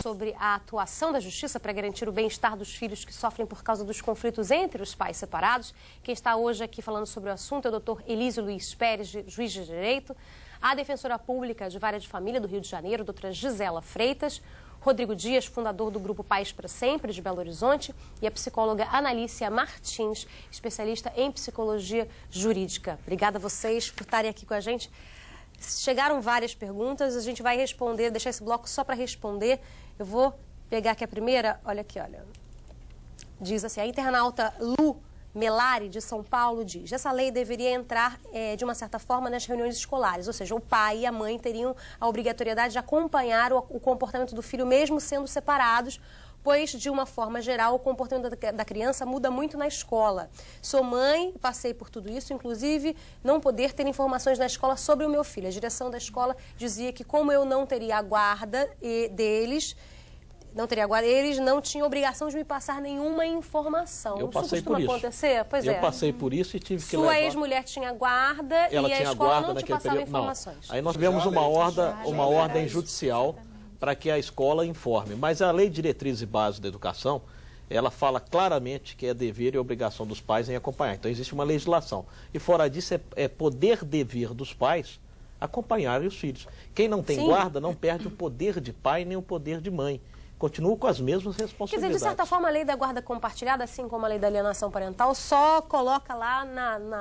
sobre a atuação da Justiça para garantir o bem-estar dos filhos que sofrem por causa dos conflitos entre os pais separados. Quem está hoje aqui falando sobre o assunto é o Dr. Elísio Luiz Pérez, juiz de Direito, a defensora pública de Vara de Família do Rio de Janeiro, doutora Gisela Freitas, Rodrigo Dias, fundador do Grupo Pais para Sempre, de Belo Horizonte, e a psicóloga Analícia Martins, especialista em psicologia jurídica. Obrigada a vocês por estarem aqui com a gente. Chegaram várias perguntas, a gente vai responder, deixar esse bloco só para responder. Eu vou pegar aqui a primeira, olha aqui, olha. Diz assim, a internauta Lu Melari, de São Paulo, diz: essa lei deveria entrar, de uma certa forma, nas reuniões escolares, ou seja, o pai e a mãe teriam a obrigatoriedade de acompanhar o comportamento do filho, mesmo sendo separados, pois, de uma forma geral, o comportamento da criança muda muito na escola. Sou mãe, passei por tudo isso, inclusive não poder ter informações na escola sobre o meu filho. A direção da escola dizia que, como eu não teria a guarda deles, eles não tinham obrigação de me passar nenhuma informação. Eu passei por isso. Acontecer? Pois eu passei por isso e tive que levar... Sua ex-mulher tinha guarda e a escola não te passava informações. Aí nós tivemos uma ordem judicial para que a escola informe. Mas a Lei de Diretrizes e Bases da Educação, ela fala claramente que é dever e obrigação dos pais em acompanhar. Então existe uma legislação. E fora disso é poder dever dos pais acompanharem os filhos. Quem não tem guarda não perde o poder de pai nem o poder de mãe. Continua com as mesmas responsabilidades. Quer dizer, de certa forma, a lei da guarda compartilhada, assim como a lei da alienação parental, só coloca lá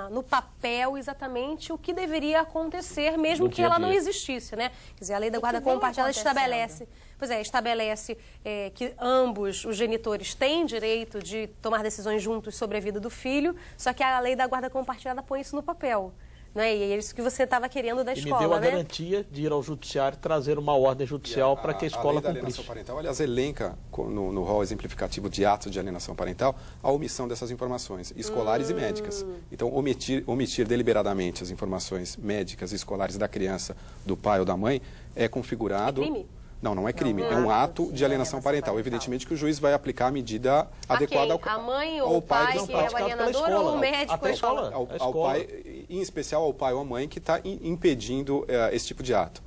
no papel exatamente o que deveria acontecer, mesmo que ela não existisse, né? Quer dizer, a lei da guarda compartilhada estabelece que ambos os genitores têm direito de tomar decisões juntos sobre a vida do filho, só que a lei da guarda compartilhada põe isso no papel. Né? E é isso que você estava querendo da escola, me deu a né? garantia de ir ao judiciário trazer uma ordem judicial para que a escola cumprisse. A lei da alienação parental, aliás, elenca no rol exemplificativo de atos de alienação parental a omissão dessas informações escolares e médicas. Então, omitir deliberadamente as informações médicas e escolares da criança, do pai ou da mãe, é configurado... É crime? Não, não é crime. É um ato de alienação parental. Evidentemente que o juiz vai aplicar a medida adequada a mãe ou o pai que é o alienador ou o médico ou a escola? Ao pai, em especial ao pai ou à mãe que está impedindo esse tipo de ato.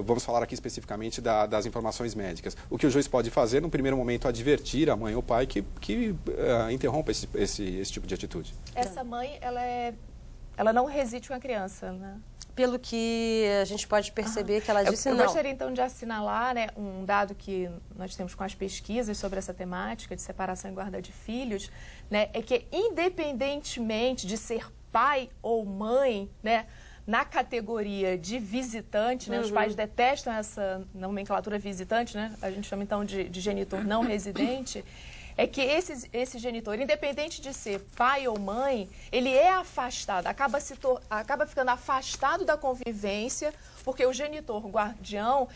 Vamos falar aqui especificamente das informações médicas. O que o juiz pode fazer, no primeiro momento, advertir a mãe ou o pai que interrompa esse tipo de atitude. Essa mãe, ela não reside com a criança, né? Pelo que a gente pode perceber que ela disse não. Eu gostaria, então, de assinalar, né, um dado que nós temos com as pesquisas sobre essa temática de separação e guarda de filhos, né, é que, independentemente de ser pai ou mãe, né, na categoria de visitante, né, os pais detestam essa nomenclatura visitante, né, a gente chama, então, de genitor não residente, é que esse genitor, independente de ser pai ou mãe, ele é afastado, acaba ficando afastado da convivência, porque o genitor guardião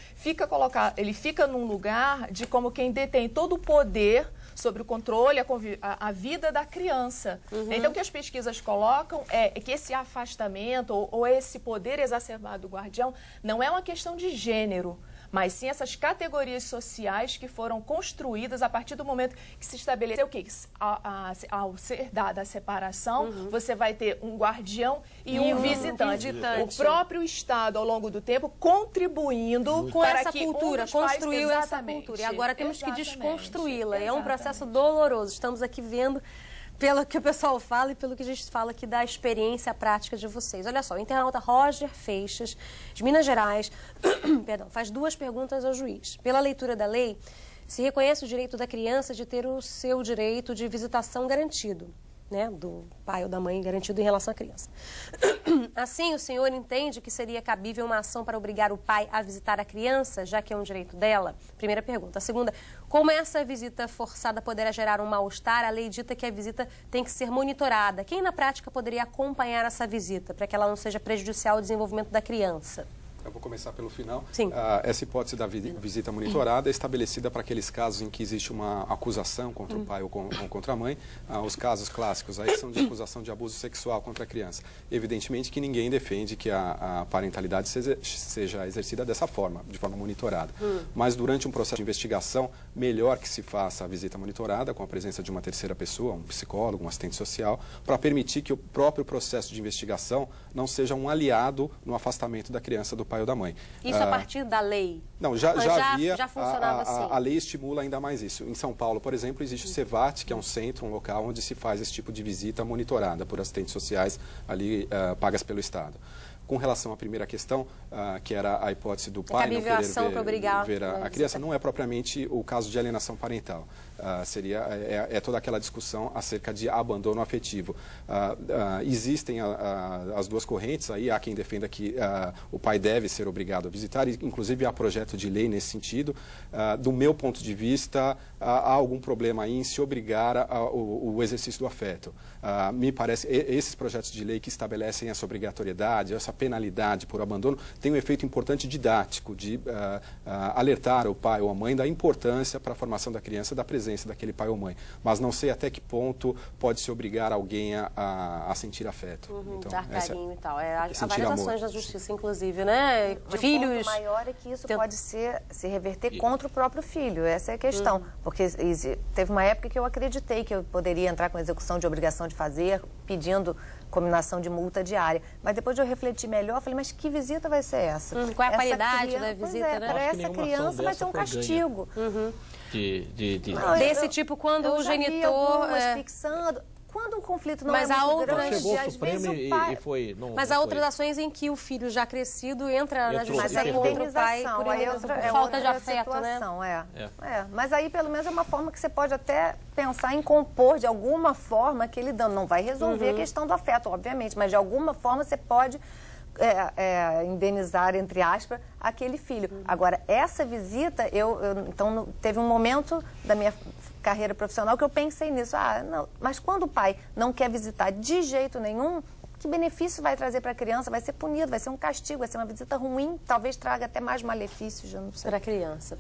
ele fica num lugar de como quem detém todo o poder sobre o controle, a vida da criança. Então, o que as pesquisas colocam é que esse afastamento ou esse poder exacerbado do guardião não é uma questão de gênero, mas sim essas categorias sociais que foram construídas a partir do momento que se estabeleceu que ao ser dada a separação, você vai ter um guardião e um visitante. O próprio Estado, ao longo do tempo, contribuindo com para essa que cultura, construiu essa cultura. E agora temos que desconstruí-la. É um processo doloroso. Estamos aqui vendo pelo que o pessoal fala e pelo que a gente fala aqui da experiência prática de vocês. Olha só, o internauta Roger Feixas, de Minas Gerais, perdão, faz duas perguntas ao juiz. Pela leitura da lei, se reconhece o direito da criança de ter o seu direito de visitação garantido, né, do pai ou da mãe garantido em relação à criança. Assim, o senhor entende que seria cabível uma ação para obrigar o pai a visitar a criança, já que é um direito dela? Primeira pergunta. A segunda, como essa visita forçada poderá gerar um mal-estar? A lei dita que a visita tem que ser monitorada. Quem, na prática, poderia acompanhar essa visita, para que ela não seja prejudicial ao desenvolvimento da criança? Eu vou começar pelo final. Sim. Essa hipótese da visita monitorada é estabelecida para aqueles casos em que existe uma acusação contra o pai ou contra a mãe. Os casos clássicos aí são de acusação de abuso sexual contra a criança. Evidentemente que ninguém defende que a parentalidade seja exercida dessa forma, de forma monitorada. Mas durante um processo de investigação, melhor que se faça a visita monitorada com a presença de uma terceira pessoa, um psicólogo, um assistente social, para permitir que o próprio processo de investigação não seja um aliado no afastamento da criança do pai pai ou da mãe. Isso a partir da lei? Não, já havia, já funcionava assim. A lei estimula ainda mais isso. Em São Paulo, por exemplo, existe o CEVAT, que é um centro, um local onde se faz esse tipo de visita monitorada por assistentes sociais ali pagas pelo Estado. Com relação à primeira questão, que era a hipótese do pai não querer ver a criança, não é propriamente o caso de alienação parental. É toda aquela discussão acerca de abandono afetivo. Existem as duas correntes, aí há quem defenda que o pai deve ser obrigado a visitar, e inclusive há projeto de lei nesse sentido. Do meu ponto de vista, há algum problema aí em se obrigar o exercício do afeto. Me parece, esses projetos de lei que estabelecem essa obrigatoriedade, essa penalidade por abandono, tem um efeito importante didático, de alertar o pai ou a mãe da importância para a formação da criança da presença daquele pai ou mãe. Mas não sei até que ponto pode se obrigar alguém a sentir afeto. Então, dar carinho e tal. Há várias ações da justiça, inclusive, né? De filhos. O ponto maior é que isso pode se reverter contra o próprio filho. Essa é a questão. Porque teve uma época que eu acreditei que eu poderia entrar com execução de obrigação de fazer, pedindo combinação de multa diária. Mas depois de eu refletir melhor, eu falei, mas que visita vai ser essa? Qual é a qualidade da visita, né? Para essa criança vai ser um castigo. Desse tipo, quando o genitor... fixando... Quando o conflito não mas é muito outras... grande, chegou ao Supremo e foi... Mas há outras ações em que o filho já crescido entra na justiça contra o pai por falta de afeto, situação, né? Mas aí, pelo menos, é uma forma que você pode até pensar em compor de alguma forma aquele dano. Não vai resolver a questão do afeto, obviamente, mas de alguma forma você pode... indenizar, entre aspas, aquele filho. Agora, essa visita, então, teve um momento da minha carreira profissional que eu pensei nisso. Não, mas quando o pai não quer visitar de jeito nenhum, que benefício vai trazer para a criança? Vai ser punido, vai ser um castigo, vai ser uma visita ruim, talvez traga até mais malefícios, já não sei. Para a criança.